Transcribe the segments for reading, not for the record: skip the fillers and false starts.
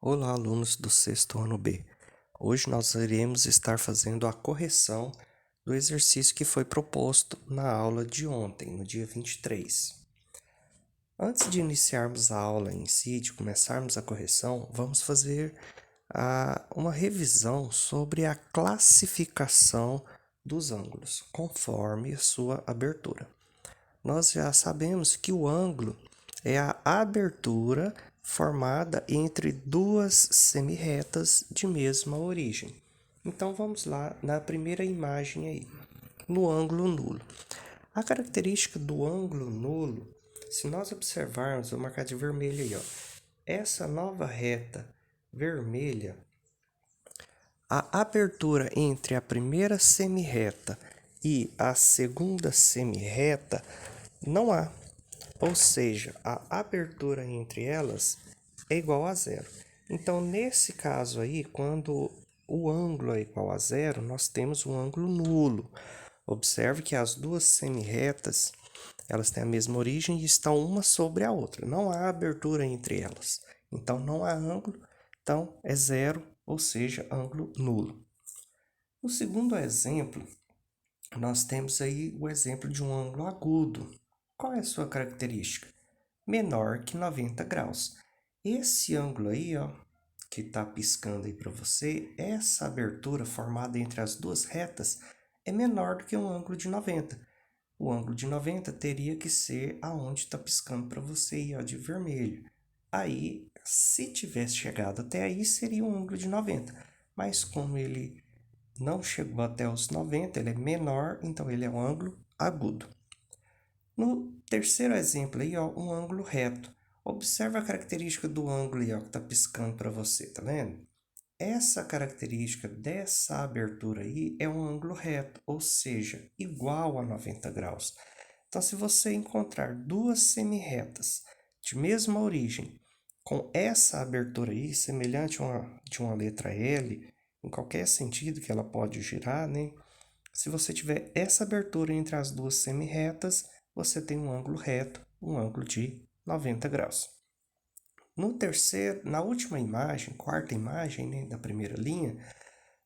Olá, alunos do sexto ano B. Hoje nós iremos estar fazendo a correção do exercício que foi proposto na aula de ontem, no dia 23. Antes de iniciarmos a aula em si, de começarmos a correção, vamos fazer uma revisão sobre a classificação dos ângulos, conforme a sua abertura. Nós já sabemos que o ângulo é a abertura formada entre duas semirretas de mesma origem. Então vamos lá na primeira imagem aí, no ângulo nulo. A característica do ângulo nulo, se nós observarmos, vou marcar de vermelho aí, ó, essa nova reta vermelha, a abertura entre a primeira semirreta e a segunda semirreta não há. Ou seja, a abertura entre elas é igual a zero. Então, nesse caso aí, quando o ângulo é igual a zero, nós temos um ângulo nulo. Observe que as duas semirretas, elas têm a mesma origem e estão uma sobre a outra. Não há abertura entre elas. Então, não há ângulo. Então, é zero, ou seja, ângulo nulo. No segundo exemplo, nós temos aí o exemplo de um ângulo agudo. Qual é a sua característica? Menor que 90 graus. Esse ângulo aí, ó, que está piscando aí para você, essa abertura formada entre as duas retas é menor do que um ângulo de 90. O ângulo de 90 teria que ser aonde está piscando para você aí, ó, de vermelho. Aí, se tivesse chegado até aí, seria um ângulo de 90. Mas como ele não chegou até os 90, ele é menor, então ele é um ângulo agudo. No terceiro exemplo aí, ó, um ângulo reto. Observa a característica do ângulo aí, ó, que está piscando para você, tá vendo? Essa característica dessa abertura aí é um ângulo reto, ou seja, igual a 90 graus. Então, se você encontrar duas semirretas de mesma origem, com essa abertura aí, semelhante de uma letra L, em qualquer sentido que ela pode girar, né? Se você tiver essa abertura entre as duas semirretas, você tem um ângulo reto, um ângulo de 90 graus. Na última imagem, quarta imagem, né, da primeira linha,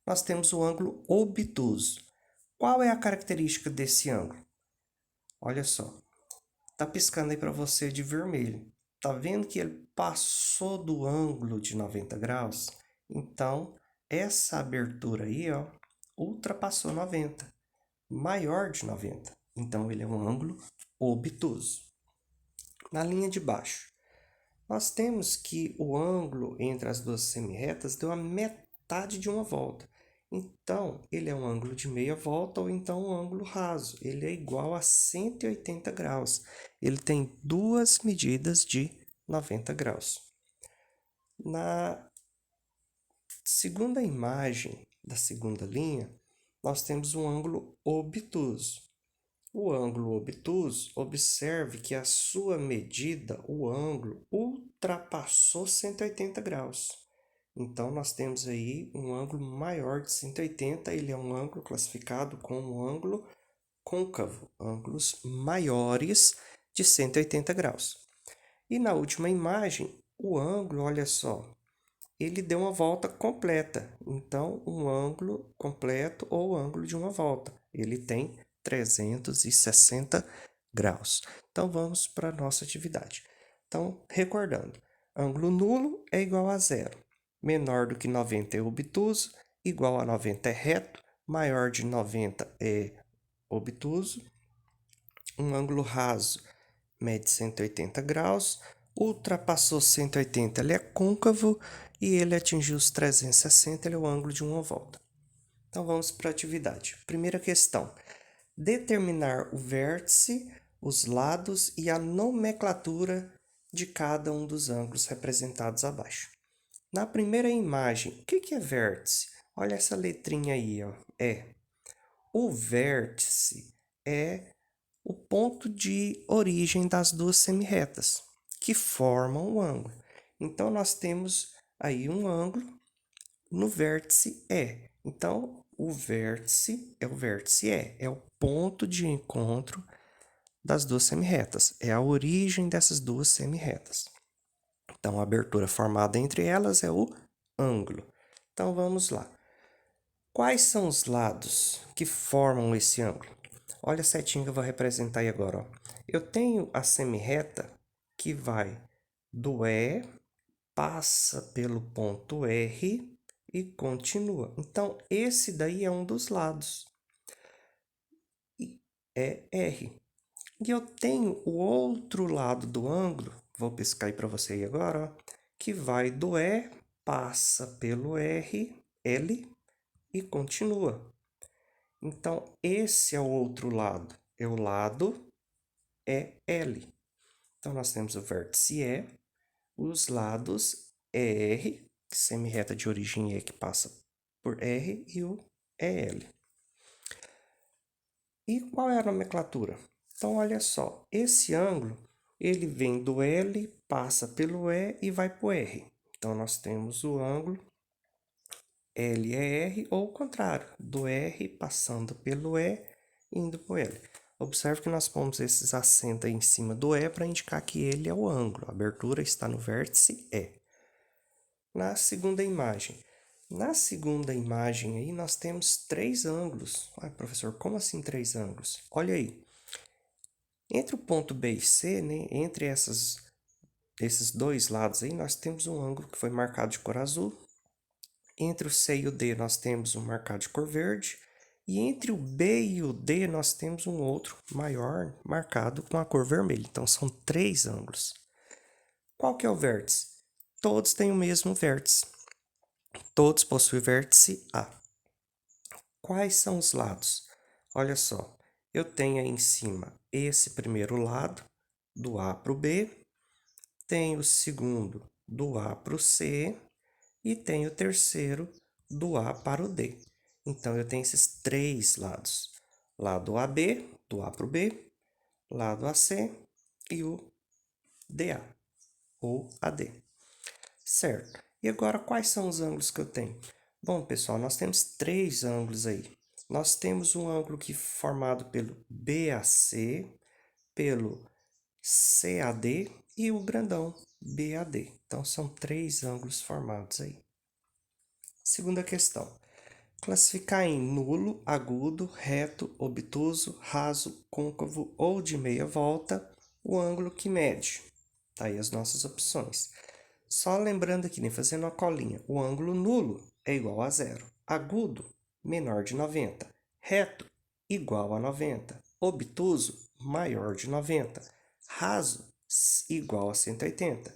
nós temos o ângulo obtuso. Qual é a característica desse ângulo? Olha só, tá piscando aí para você de vermelho. Tá vendo que ele passou do ângulo de 90 graus? Então, essa abertura aí, ó, ultrapassou 90, maior de 90. Então, ele é um ângulo obtuso. Na linha de baixo, nós temos que o ângulo entre as duas semirretas deu a metade de uma volta. Então, ele é um ângulo de meia volta ou então um ângulo raso. Ele é igual a 180 graus. Ele tem duas medidas de 90 graus. Na segunda imagem da segunda linha, nós temos um ângulo obtuso. O ângulo obtuso, observe que a sua medida, o ângulo, ultrapassou 180 graus. Então, nós temos aí um ângulo maior de 180, ele é um ângulo classificado como um ângulo côncavo, ângulos maiores de 180 graus. E na última imagem, o ângulo, olha só, ele deu uma volta completa. Então, um ângulo completo ou ângulo de uma volta. Ele tem 360 graus. Então, vamos para a nossa atividade. Então, recordando, ângulo nulo é igual a zero. Menor do que 90 é obtuso, igual a 90 é reto, maior de 90 é obtuso. Um ângulo raso mede 180 graus, ultrapassou 180, ele é côncavo e ele atingiu os 360, ele é o ângulo de uma volta. Então vamos para a atividade. Primeira questão: determinar o vértice, os lados e a nomenclatura de cada um dos ângulos representados abaixo. Na primeira imagem, o que é vértice? Olha essa letrinha aí, ó. O vértice é o ponto de origem das duas semirretas, que formam o ângulo. Então, nós temos aí um ângulo no vértice E. Então, o vértice E, é o ponto de encontro das duas semirretas, é a origem dessas duas semirretas. Então, a abertura formada entre elas é o ângulo. Então, vamos lá. Quais são os lados que formam esse ângulo? Olha a setinha que eu vou representar aí agora. Ó. Eu tenho a semirreta que vai do E, passa pelo ponto R e continua. Então, esse daí é um dos lados. É R. E eu tenho o outro lado do ângulo, vou piscar aí para você aí agora, ó, que vai do E, passa pelo R, L e continua. Então, esse é o outro lado, é o lado EL. Então, nós temos o vértice E, os lados ER, semirreta de origem E que passa por R, e o EL. E qual é a nomenclatura? Então, olha só, esse ângulo, ele vem do L, passa pelo E e vai para o R. Então, nós temos o ângulo LER, ou o contrário, do R passando pelo E e indo para o L. Observe que nós pomos esses acentos aí em cima do E para indicar que ele é o ângulo. A abertura está no vértice E. Na segunda imagem. Na segunda imagem aí, nós temos 3 ângulos. Ai, professor, como assim 3 ângulos? Olha aí. Entre o ponto B e C, né, entre esses dois lados aí, nós temos um ângulo que foi marcado de cor azul. Entre o C e o D, nós temos um marcado de cor verde. E entre o B e o D, nós temos um outro maior marcado com a cor vermelha. Então, são 3 ângulos. Qual que é o vértice? Todos têm o mesmo vértice. Todos possuem vértice A. Quais são os lados? Olha só, eu tenho aí em cima esse primeiro lado, do A para o B, tenho o segundo do A para o C e tenho o terceiro do A para o D. Então, eu tenho esses 3 lados. Lado AB, do A para o B, lado AC e o DA, ou AD. Certo. E agora, quais são os ângulos que eu tenho? Bom, pessoal, nós temos 3 ângulos aí. Nós temos um ângulo que formado pelo BAC, pelo CAD e o grandão BAD. Então, são 3 ângulos formados aí. Segunda questão. Classificar em nulo, agudo, reto, obtuso, raso, côncavo ou de meia volta o ângulo que mede. Tá aí as nossas opções. Só lembrando aqui, né, fazendo uma colinha, o ângulo nulo é igual a 0. Agudo, menor de 90. Reto, igual a 90. Obtuso, maior de 90. Raso, igual a 180.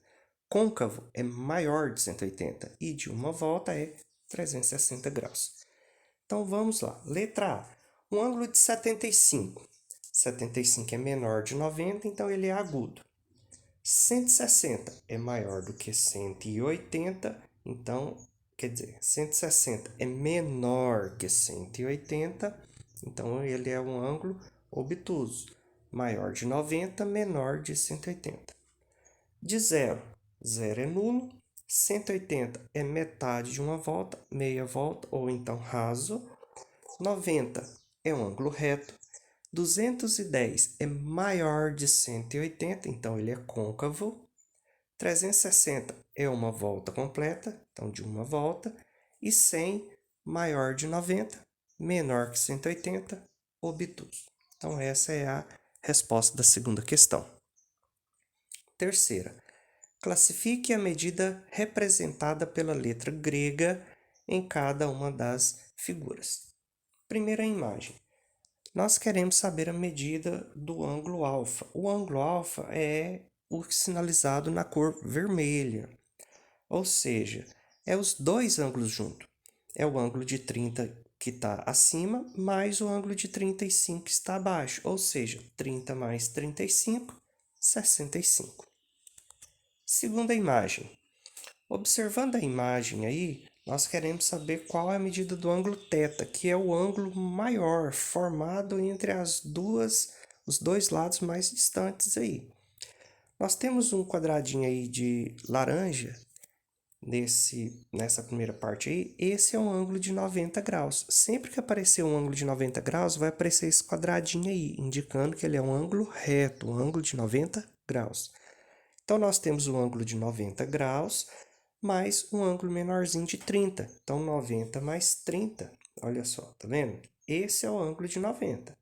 Côncavo é maior de 180. E de uma volta é 360 graus. Então, vamos lá. Letra A. Um ângulo de 75. 75 é menor de 90, então ele é agudo. 160 é maior do que 180, então, quer dizer, 160 é menor que 180, então ele é um ângulo obtuso. Maior de 90, menor de 180. De 0, 0 é nulo. 180 é metade de uma volta, meia volta, ou então raso. 90 é um ângulo reto. 210 é maior de 180, então ele é côncavo. 360 é uma volta completa, então de uma volta. E 100 maior de 90, menor que 180, obtuso. Então essa é a resposta da segunda questão. Terceira. Classifique a medida representada pela letra grega em cada uma das figuras. Primeira imagem. Nós queremos saber a medida do ângulo alfa. O ângulo alfa é o sinalizado na cor vermelha, ou seja, é os dois ângulos juntos. É o ângulo de 30 que está acima, mais o ângulo de 35 que está abaixo, ou seja, 30 mais 35, 65. Segunda imagem. Observando a imagem aí, nós queremos saber qual é a medida do ângulo θ, que é o ângulo maior formado entre os dois lados mais distantes aí. Nós temos um quadradinho aí de laranja nessa primeira parte aí. Esse é um ângulo de 90 graus. Sempre que aparecer um ângulo de 90 graus, vai aparecer esse quadradinho aí, indicando que ele é um ângulo reto, um ângulo de 90 graus. Então, nós temos um ângulo de 90 graus mais um ângulo menorzinho de 30. Então, 90 mais 30. Olha só, tá vendo? Esse é o ângulo de 90.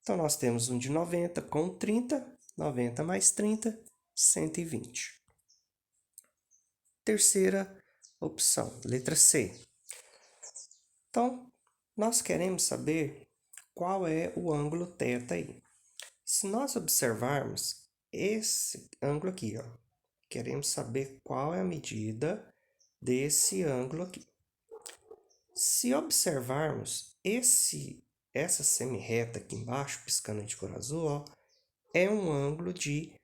Então, nós temos um de 90 com 30. 90 mais 30, 120. Terceira opção, letra C. Então, nós queremos saber qual é o ângulo θ aí. Se nós observarmos esse ângulo aqui, ó, queremos saber qual é a medida desse ângulo aqui. Se observarmos essa semirreta aqui embaixo, piscando de cor azul, ó, é um ângulo de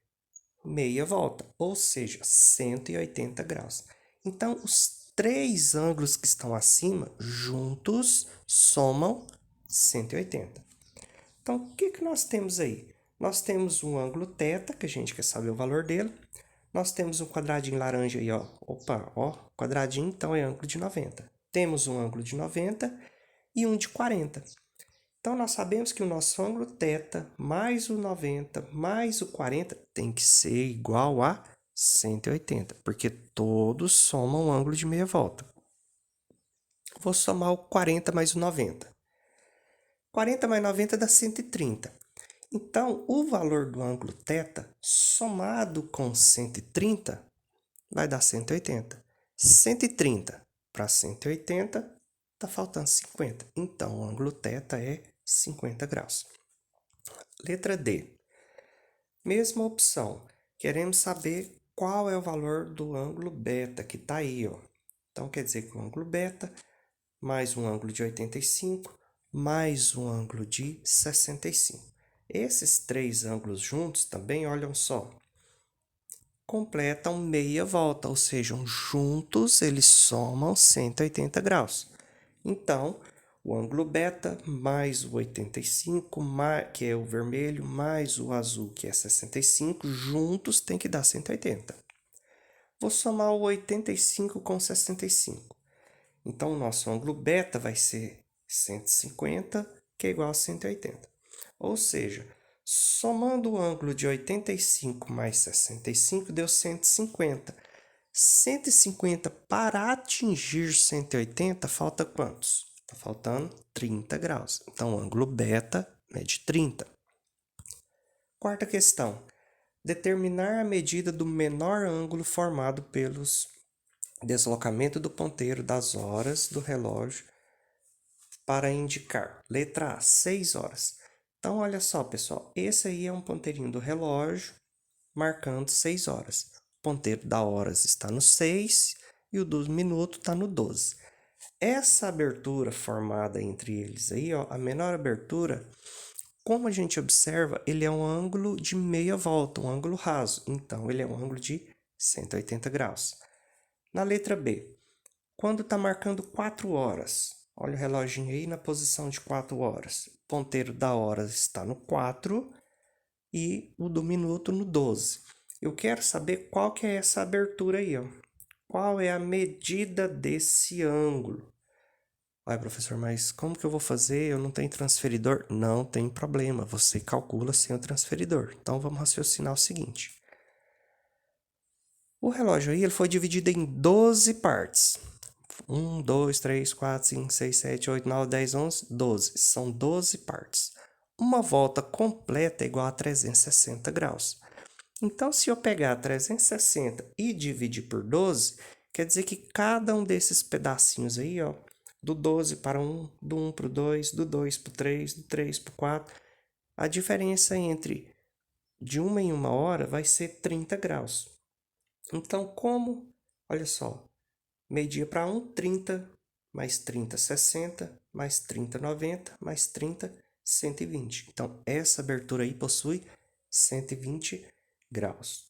meia volta, ou seja, 180 graus. Então, os três ângulos que estão acima, juntos, somam 180. Então, o que nós temos aí? Nós temos um ângulo θ, que a gente quer saber o valor dele. Nós temos um quadradinho laranja aí, ó. Opa, ó, quadradinho, então é ângulo de 90. Temos um ângulo de 90 e um de 40. Então, nós sabemos que o nosso ângulo θ mais o 90 mais o 40 tem que ser igual a 180, porque todos somam um ângulo de meia volta. Vou somar o 40 mais o 90. 40 mais 90 dá 130. Então, o valor do ângulo θ somado com 130 vai dar 180. 130 para 180, está faltando 50. Então, o ângulo θ é 50 graus. Letra D. Mesma opção. Queremos saber qual é o valor do ângulo β, que está aí, ó. Então, quer dizer que o ângulo β mais um ângulo de 85 mais um ângulo de 65. Esses três ângulos juntos também, olham só, completam meia volta, ou seja, juntos eles somam 180 graus. Então, o ângulo β mais o 85, que é o vermelho, mais o azul, que é 65, juntos tem que dar 180. Vou somar o 85 com 65. Então, o nosso ângulo β vai ser 150, que é igual a 180. Ou seja, somando o ângulo de 85 mais 65, deu 150. 150 para atingir 180, falta quantos? Está faltando 30 graus. Então, o ângulo β é de 30. Quarta questão. Determinar a medida do menor ângulo formado pelos deslocamento do ponteiro das horas do relógio para indicar. Letra A, 6 horas. Então, olha só, pessoal. Esse aí é um ponteirinho do relógio marcando 6 horas. O ponteiro da horas está no 6 e o dos minutos está no 12. Essa abertura formada entre eles aí, ó, a menor abertura, como a gente observa, ele é um ângulo de meia volta, um ângulo raso. Então, ele é um ângulo de 180 graus. Na letra B, quando está marcando 4 horas, olha o reloginho aí na posição de 4 horas. O ponteiro da hora está no 4 e o do minuto no 12. Eu quero saber qual que é essa abertura aí, ó. Qual é a medida desse ângulo? Ai, professor, mas como que eu vou fazer? Eu não tenho transferidor? Não tem problema, você calcula sem o transferidor. Então, vamos raciocinar o seguinte. O relógio aí ele foi dividido em 12 partes. 1, 2, 3, 4, 5, 6, 7, 8, 9, 10, 11, 12. São 12 partes. Uma volta completa é igual a 360 graus. Então, se eu pegar 360 e dividir por 12, quer dizer que cada um desses pedacinhos aí, ó, do 12 para 1, do 1 para o 2, do 2 para o 3, do 3 para o 4, a diferença entre de uma em uma hora vai ser 30 graus. Então, olha só, medir para 1, 30, mais 30, 60, mais 30, 90, mais 30, 120. Então, essa abertura aí possui 120 graus.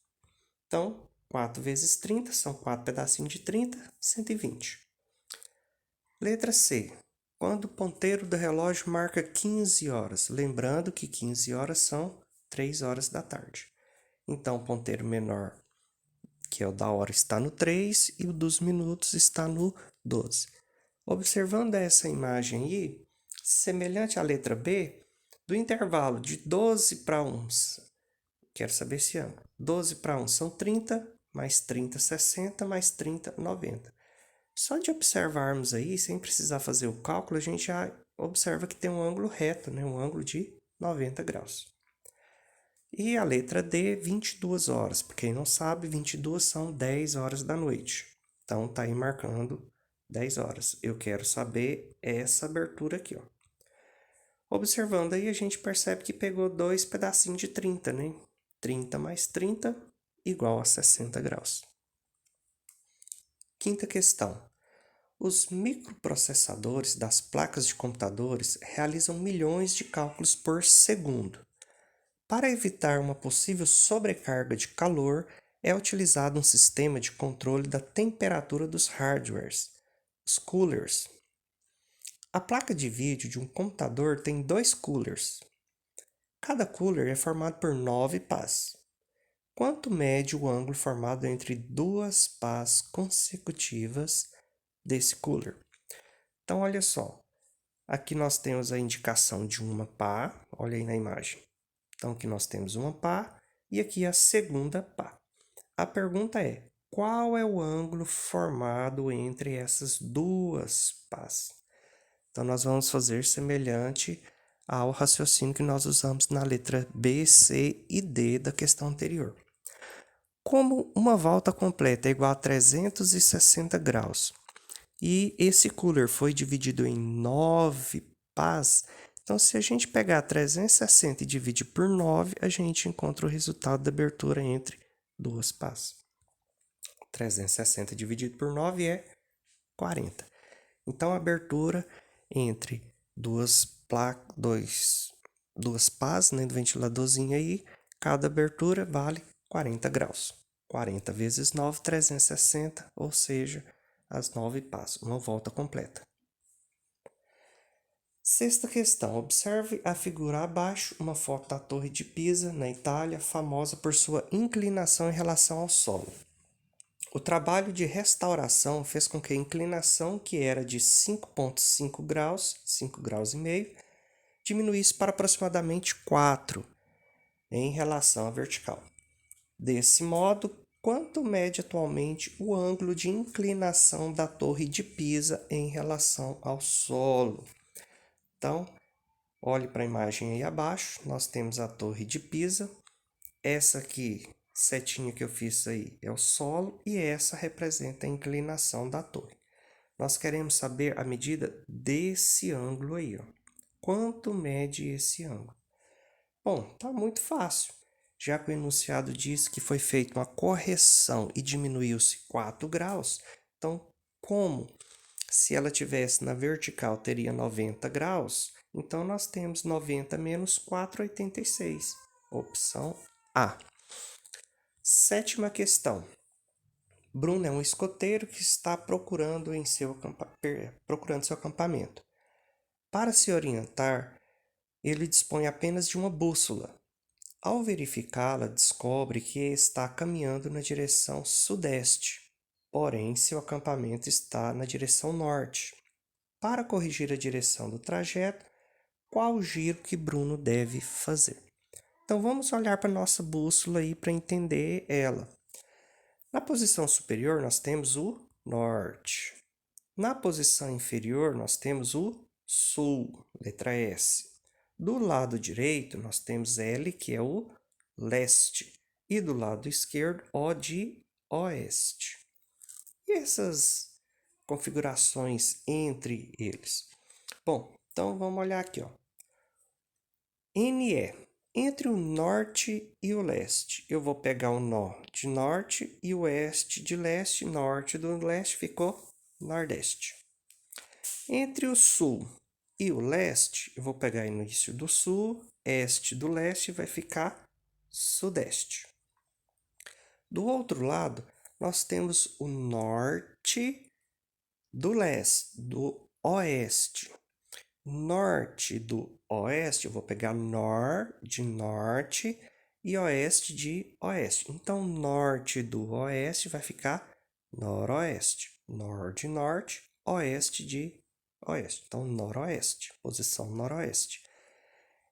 Então, 4 vezes 30, são 4 pedacinhos de 30, 120. Letra C. Quando o ponteiro do relógio marca 15 horas. Lembrando que 15 horas são 3 horas da tarde. Então, o ponteiro menor, que é o da hora, está no 3 e o dos minutos está no 12. Observando essa imagem aí, semelhante à letra B, do intervalo de 12 para 1, Quero saber esse ângulo. 12 para 1 são 30, mais 30, 60, mais 30, 90. Só de observarmos aí, sem precisar fazer o cálculo, a gente já observa que tem um ângulo reto, né? Um ângulo de 90 graus. E a letra D, 22 horas. Para quem não sabe, 22 são 10 horas da noite. Então, tá aí marcando 10 horas. Eu quero saber essa abertura aqui, ó. Observando aí, a gente percebe que pegou dois pedacinhos de 30, né? 30 mais 30 igual a 60 graus. Quinta questão. Os microprocessadores das placas de computadores realizam milhões de cálculos por segundo. Para evitar uma possível sobrecarga de calor, é utilizado um sistema de controle da temperatura dos hardwares, os coolers. A placa de vídeo de um computador tem dois coolers. Cada cooler é formado por 9 pás. Quanto mede o ângulo formado entre duas pás consecutivas desse cooler? Então, olha só. Aqui nós temos a indicação de uma pá. Olha aí na imagem. Então, aqui nós temos uma pá e aqui a segunda pá. A pergunta é, qual é o ângulo formado entre essas duas pás? Então, nós vamos fazer semelhante ao raciocínio que nós usamos na letra B, C e D da questão anterior. Como uma volta completa é igual a 360 graus e esse cooler foi dividido em 9 pás, então se a gente pegar 360 e dividir por 9, a gente encontra o resultado da abertura entre duas pás. 360 dividido por 9 é 40. Então, a abertura entre duas pás, né, do ventiladorzinho aí, cada abertura vale 40 graus. 40 vezes 9, 360, ou seja, as 9 pás, uma volta completa. Sexta questão. Observe a figura abaixo, uma foto da Torre de Pisa, na Itália, famosa por sua inclinação em relação ao solo. O trabalho de restauração fez com que a inclinação, que era de 5,5 graus, 5 graus e meio, diminuísse para aproximadamente 4 em relação à vertical. Desse modo, quanto mede atualmente o ângulo de inclinação da Torre de Pisa em relação ao solo? Então, olhe para a imagem aí abaixo, nós temos a Torre de Pisa. Essa aqui, setinha que eu fiz aí, é o solo e essa representa a inclinação da torre. Nós queremos saber a medida desse ângulo aí, ó. Quanto mede esse ângulo? Bom, tá muito fácil. Já que o enunciado diz que foi feita uma correção e diminuiu-se 4 graus, então, como se ela tivesse na vertical teria 90 graus, então nós temos 90 menos 4, 86. Opção A. Sétima questão. Bruno é um escoteiro que está procurando seu acampamento. Para se orientar, ele dispõe apenas de uma bússola. Ao verificá-la, descobre que está caminhando na direção sudeste, porém seu acampamento está na direção norte. Para corrigir a direção do trajeto, qual o giro que Bruno deve fazer? Então vamos olhar para a nossa bússola aí para entender ela. Na posição superior, nós temos o norte. Na posição inferior, nós temos o sul, letra S. Do lado direito, nós temos L, que é o leste. E do lado esquerdo, O de oeste. E essas configurações entre eles? Bom, então vamos olhar aqui, ó. NE. Entre o norte e o leste, eu vou pegar o nó de norte e o oeste de leste. Norte do leste ficou nordeste. Entre o sul e o leste, eu vou pegar o início do sul, este do leste vai ficar sudeste. Do outro lado, nós temos o norte do leste, do oeste. Norte do oeste, eu vou pegar nor de norte e oeste de oeste. Então, norte do oeste vai ficar noroeste. Nor de norte, oeste de oeste. Então, noroeste, posição noroeste.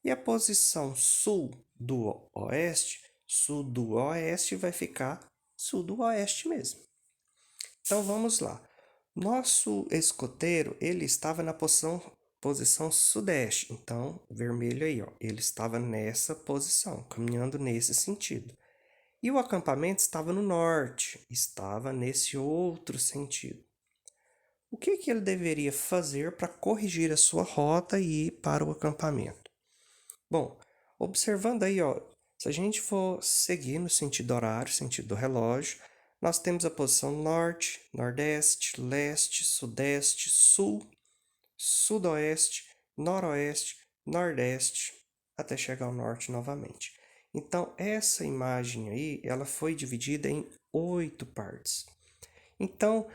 E a posição sul do oeste Sudoeste vai ficar sudoeste mesmo. Então vamos lá. Nosso escoteiro, ele estava na posição sudeste. Então, vermelho aí, ó, ele estava nessa posição, caminhando nesse sentido. E o acampamento estava no norte, estava nesse outro sentido. O que ele deveria fazer para corrigir a sua rota e ir para o acampamento? Bom, observando aí, ó, se a gente for seguir no sentido horário, sentido do relógio, nós temos a posição norte, nordeste, leste, sudeste, sul, sudoeste, noroeste, nordeste, até chegar ao norte novamente. Então, essa imagem aí, ela foi dividida em 8 partes. Então,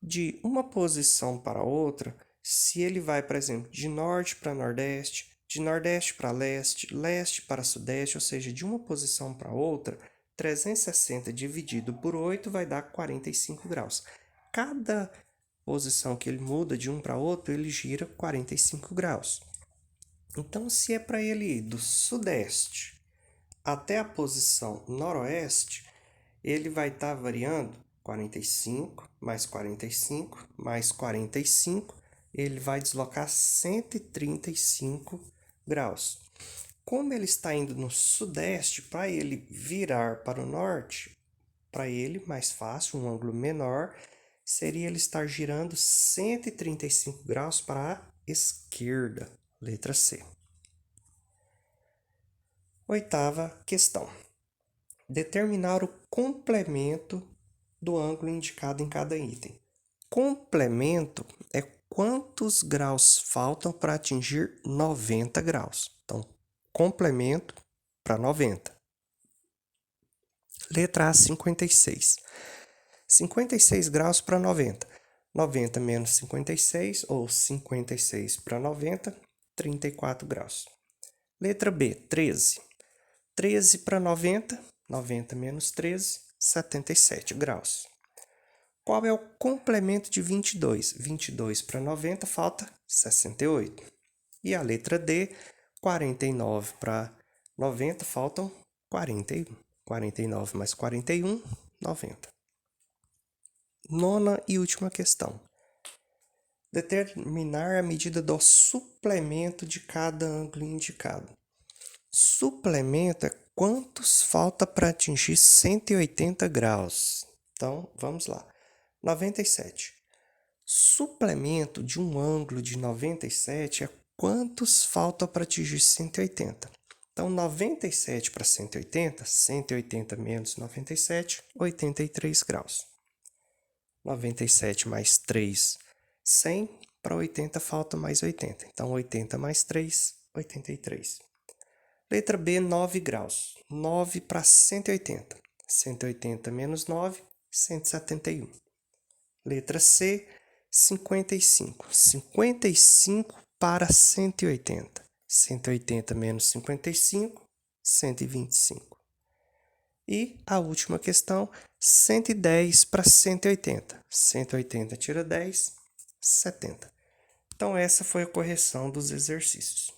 de uma posição para outra, se ele vai, por exemplo, de norte para nordeste, de nordeste para leste, leste para sudeste, ou seja, de uma posição para outra, 360 dividido por 8 vai dar 45 graus. Cada posição que ele muda de um para outro, ele gira 45 graus. Então, se é para ele ir do sudeste até a posição noroeste, ele vai estar variando 45 mais 45 mais 45, ele vai deslocar 135 graus. Como ele está indo no sudeste, para ele virar para o norte, para ele, mais fácil, um ângulo menor, seria ele estar girando 135 graus para a esquerda, letra C. Oitava questão. Determinar o complemento do ângulo indicado em cada item. Complemento é quantos graus faltam para atingir 90 graus. Então, complemento para 90. Letra A, 56. 56 graus para 90. 90 menos 56, ou 56 para 90, 34 graus. Letra B, 13. 13 para 90, 90 menos 13, 77 graus. Qual é o complemento de 22? 22 para 90 falta 68. E a letra D, 49 para 90 faltam 41. 49 mais 41, 90. Nona e última questão. Determinar a medida do suplemento de cada ângulo indicado. Suplemento é quantos falta para atingir 180 graus. Então, vamos lá. 97. Suplemento de um ângulo de 97 é quantos falta para atingir 180. Então, 97 para 180, 180 menos 97, 83 graus. 97 mais 3, 100. Para 80 falta mais 80. Então, 80 mais 3, 83. Letra B, 9 graus. 9 para 180. 180 menos 9, 171. Letra C, 55. 55 para 180. 180 menos 55, 125. E a última questão, 110 para 180. 180 tira 10, 70. Então, essa foi a correção dos exercícios.